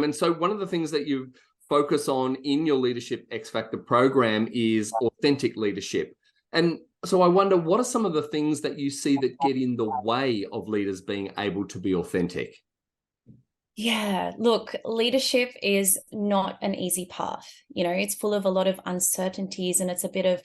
And so one of the things that you focus on in your Leadership X Factor program is authentic leadership. And so I wonder, what are some of the things that you see that get in the way of leaders being able to be authentic? Yeah, look, leadership is not an easy path. It's full of a lot of uncertainties, and it's a bit of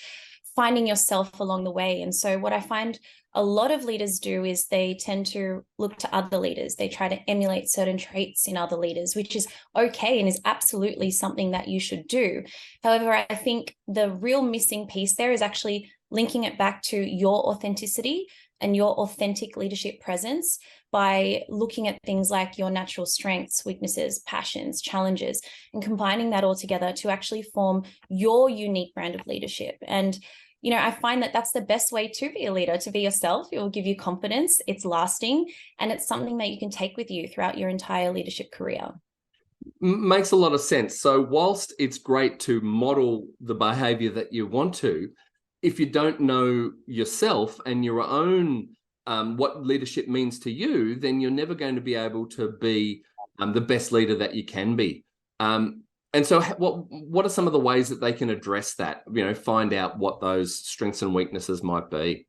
finding yourself along the way. And so what I find a lot of leaders do is they tend to look to other leaders. They try to emulate certain traits in other leaders, which is okay and is absolutely something that you should do. However, I think the real missing piece there is actually linking it back to your authenticity and your authentic leadership presence by looking at things like your natural strengths, weaknesses, passions, challenges, and combining that all together to actually form your unique brand of leadership. And I find that that's the best way to be a leader, to be yourself. It will give you confidence, it's lasting, and it's something that you can take with you throughout your entire leadership career. Makes a lot of sense. So whilst it's great to model the behavior that you want to, if you don't know yourself and your own what leadership means to you, then you're never going to be able to be the best leader that you can be. And so what are some of the ways that they can address that, find out what those strengths and weaknesses might be?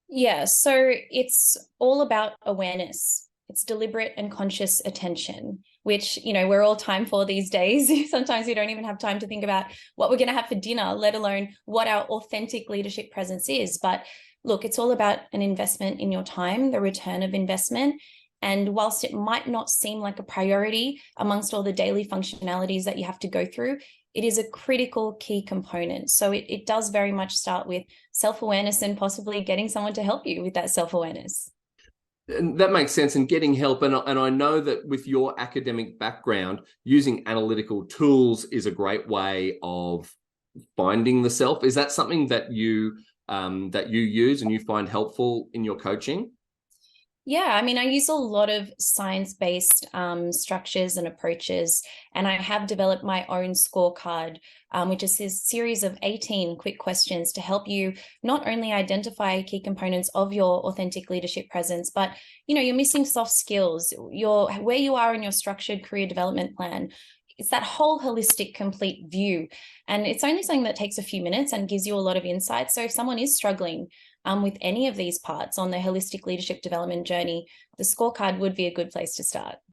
Yeah, so it's all about awareness. It's deliberate and conscious attention, which, we're all time for these days. Sometimes we don't even have time to think about what we're going to have for dinner, let alone what our authentic leadership presence is. But look, it's all about an investment in your time, the return of investment. And whilst it might not seem like a priority amongst all the daily functionalities that you have to go through, it is a critical key component. So it does very much start with self-awareness and possibly getting someone to help you with that self-awareness. And that makes sense, and getting help. And I know that with your academic background, using analytical tools is a great way of finding the self. Is that something that you use and you find helpful in your coaching? Yeah, I mean, I use a lot of science-based structures and approaches, and I have developed my own scorecard, which is a series of 18 quick questions to help you not only identify key components of your authentic leadership presence, but, you're missing soft skills, where you are in your structured career development plan. It's that whole holistic, complete view. And it's only something that takes a few minutes and gives you a lot of insight. So if someone is struggling with any of these parts on their holistic leadership development journey, the scorecard would be a good place to start.